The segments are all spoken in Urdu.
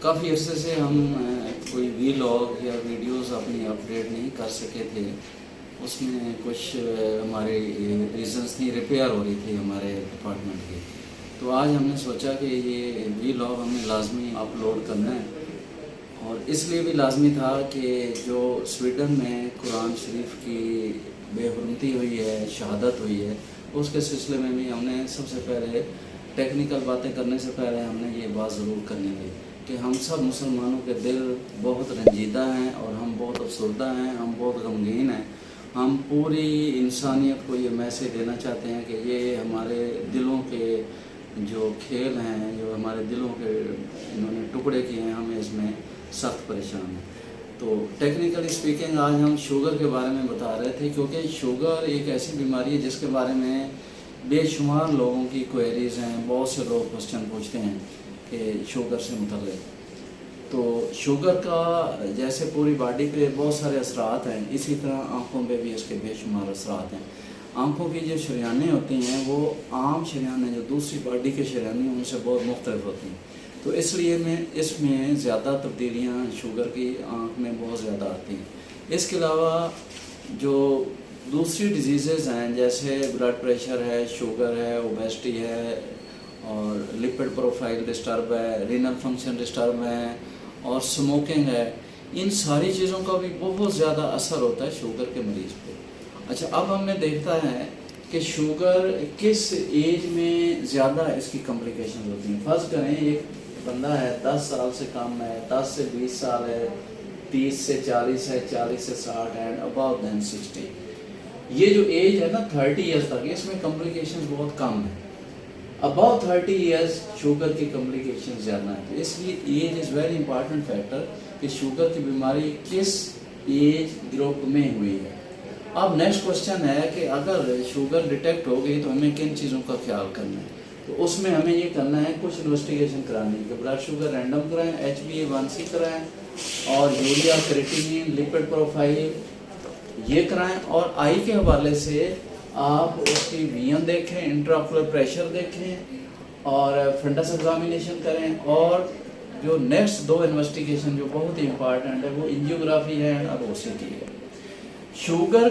کافی عرصے سے ہم کوئی ویلاگ یا ویڈیوز اپنی اپڈیٹ نہیں کر سکے تھے. اس میں کچھ ہمارے ریزنس تھیں، ریپیئر ہو رہی تھی ہمارے ڈپارٹمنٹ کی. تو آج ہم نے سوچا کہ یہ ویلاگ ہمیں لازمی اپلوڈ کرنا ہے، اور اس لیے بھی لازمی تھا کہ جو سویڈن میں قرآن شریف کی بے حرمتی ہوئی ہے، شہادت ہوئی ہے، اس کے سلسلے میں بھی ہم نے سب سے پہلے ٹیکنیکل باتیں کرنے سے پہلے ہم نے یہ بات ضرور کرنی تھی کہ ہم سب مسلمانوں کے دل بہت رنجیدہ ہیں، اور ہم بہت افسردہ ہیں، ہم بہت غمگین ہیں. ہم پوری انسانیت کو یہ میسیج دینا چاہتے ہیں کہ یہ ہمارے دلوں کے جو کھیل ہیں، جو ہمارے دلوں کے انہوں نے ٹکڑے کیے ہیں، ہمیں اس میں سخت پریشان ہیں. تو ٹیکنیکلی اسپیکنگ آج ہم شوگر کے بارے میں بتا رہے تھے، کیونکہ شوگر ایک ایسی بیماری ہے جس کے بارے میں بے شمار لوگوں کی کوئریز ہیں. بہت سے لوگ کوسچن پوچھتے ہیں کہ شوگر سے متعلق. تو شوگر کا جیسے پوری باڈی پہ بہت سارے اثرات ہیں، اسی طرح آنکھوں پہ بھی اس کے بے شمار اثرات ہیں. آنکھوں کی جو شریانیں ہوتی ہیں وہ عام شریانیں جو دوسری باڈی کے شریانیں ہیں ان سے بہت مختلف ہوتی ہیں. تو اس لیے اس میں زیادہ تبدیلیاں شوگر کی آنکھ میں بہت زیادہ آتی ہیں. اس کے علاوہ جو دوسری ڈیزیزز ہیں جیسے بلڈ پریشر ہے، شوگر ہے، اوبیسٹی ہے، اور لپڈ پروفائل ڈسٹرب ہے، رینل فنکشن ڈسٹرب ہے، اور سموکنگ ہے، ان ساری چیزوں کا بھی بہت زیادہ اثر ہوتا ہے شوگر کے مریض پہ. اچھا، اب ہم نے دیکھتا ہے کہ شوگر کس ایج میں زیادہ اس کی کمپلیکیشن ہوتی ہیں. فرض کریں ایک بندہ ہے 10 سال سے کم ہے، 10 سے 20 سال ہے، 30 سے 40 ہے، 40 سے 60 ہے، اباؤ دین 60. یہ جو ایج ہے نا 30 ایئرس تک، اس میں کمپلیکیشن بہت کم ہے. اباؤ 30 ایئرس شوگر کی کمپلیکیشن زیادہ ہے. تو اس لیے age is very important factor کہ شوگر کی بیماری کس ایج گروپ میں ہوئی ہے. اب نیکسٹ کوشچن ہے کہ اگر شوگر ڈیٹیکٹ ہو گئی تو ہمیں کن چیزوں کا خیال کرنا ہے. تو اس میں ہمیں یہ کرنا ہے کچھ انویسٹیگیشن کرانی ہے کہ بلڈ شوگر رینڈم کرائیں، HbA1c کرائیں، اور یوریا، کریٹینین، لپڈ پروفائل یہ کرائیں. اور آئی کے حوالے سے آپ اس کی وین دیکھیں، انٹراکولر پریشر دیکھیں، اور فنڈس ایگزامینیشن کریں. اور جو نیکسٹ 2 انویسٹیگیشن جو بہت ہی امپارٹنٹ ہے وہ انجیوگرافی ہے اور OCT ہے. شوگر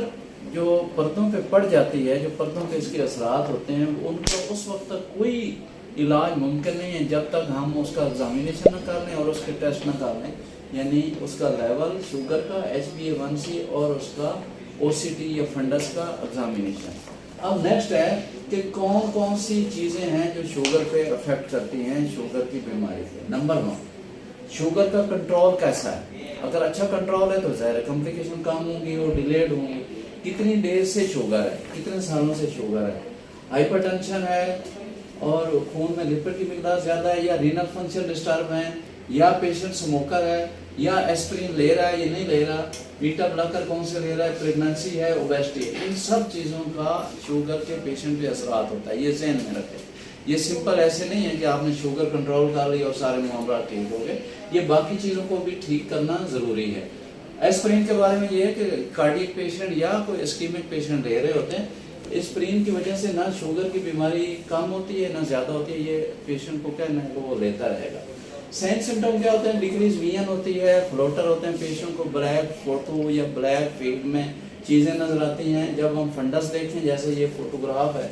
جو پردوں پہ پڑ جاتی ہے، جو پردوں پہ اس کے اثرات ہوتے ہیں، ان کو اس وقت تک کوئی علاج ممکن نہیں ہے جب تک ہم اس کا ایگزامینیشن نہ کر لیں اور اس کے ٹیسٹ نہ کر لیں، یعنی اس کا لیول شوگر کا، HbA1c، اور اس کا OCT یا فنڈس کا ایگزامینیشن. اب نیکسٹ ہے کہ کون کون سی چیزیں ہیں جو شوگر پہ افیکٹ کرتی ہیں شوگر کی بیماری پہ. نمبر 1، شوگر کا کنٹرول کیسا ہے. اگر اچھا کنٹرول ہے تو ظاہر کمپلیکیشن کم ہوں گی اور ڈیلیڈ ہوں گی. کتنی دیر سے شوگر ہے، کتنے سالوں سے شوگر ہے، ہائپر ٹینشن ہے اور خون میں لپڈ کی مقدار زیادہ ہے، یا رینل فنکشن ڈسٹرب ہے، یا پیشنٹ سموکر ہے، یا ایسپرین لے رہا ہے یا نہیں لے رہا، بیٹا بلاکر کون سے لے رہا ہے، پریگننسی ہے، اوبیسٹی. ان سب چیزوں کا شوگر کے پیشنٹ پہ اثرات ہوتا ہے. یہ ذہن میں رکھیں. یہ سمپل ایسے نہیں ہے کہ آپ نے شوگر کنٹرول کر لی اور سارے معاملات ٹھیک ہو گئے. یہ باقی چیزوں کو بھی ٹھیک کرنا ضروری ہے. ایسپرین کے بارے میں یہ ہے کہ کارڈیک پیشنٹ یا کوئی اسکیمک پیشنٹ لے رہے ہوتے ہیں، اسپرین کی وجہ سے نہ شوگر کی بیماری کم ہوتی ہے نہ زیادہ ہوتی ہے. یہ پیشنٹ کو کہنا ہے کہ وہ لیتا رہے گا. سائن سمٹم کیا ہوتے ہیں؟ ڈیکریز وین ہوتی ہے، فلوٹر ہوتے ہیں، پیشنٹ کو بلیک فوٹو یا بلیک فیلڈ میں چیزیں نظر آتی ہیں. جب ہم فنڈس دیکھیں، جیسے یہ فوٹوگراف ہے،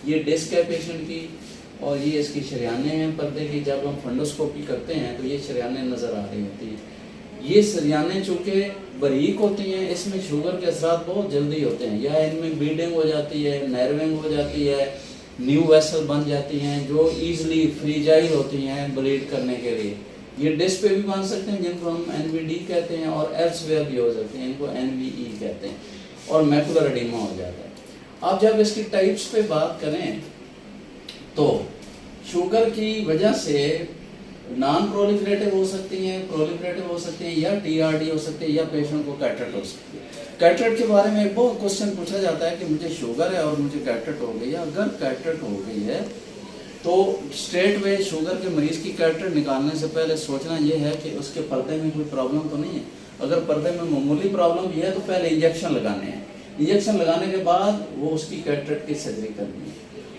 یہ ڈسک ہے پیشنٹ کی اور یہ اس کی شریانیں ہیں پردے کی. جب ہم فنڈوسکوپی کرتے ہیں تو یہ شریانیں نظر آ رہی ہوتی ہیں. یہ شریانیں چونکہ باریک ہوتی ہیں، اس میں شوگر کے اثرات بہت جلدی ہوتے ہیں. یا ان میں بلیڈنگ ہو جاتی ہے، نیرونگ ہو جاتی ہے، نیو ویسل بن جاتی ہیں جو ایزلی فریجائل ہوتی ہیں بلیڈ کرنے کے لیے. یہ ڈسک پہ بھی بن سکتے ہیں جن کو ہم NVD کہتے ہیں، اور ایلس ویئر بھی ہو سکتے ہیں، ان کو NVE کہتے ہیں، اور میکولر ایڈیما ہو جاتا ہے. اب جب اس کی ٹائپس پہ بات کریں تو شوگر کی وجہ سے نان پرولیفریٹو ہو سکتی ہیں، پرولیفریٹو ہو سکتی ہیں، یا TRD ہو سکتی ہے، یا پیشنٹ کو کیٹرٹ ہو سکتی ہے. کیٹرٹ کے بارے میں بہت کوشچن پوچھا جاتا ہے کہ مجھے شوگر ہے اور مجھے کیٹرٹ ہو گئی ہے. اگر کیٹرٹ ہو گئی ہے تو اسٹریٹ وے شوگر کے مریض کی کیٹرٹ نکالنے سے پہلے سوچنا یہ ہے کہ اس کے پردے میں کوئی پرابلم تو نہیں ہے. اگر پردے میں معمولی پرابلم بھی ہے تو پہلے انجیکشن لگانے ہیں. انجیکشن لگانے کے بعد وہ اس کی کیٹرٹ کی سرجری کرنی ہے.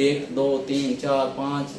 1 2 3 4 5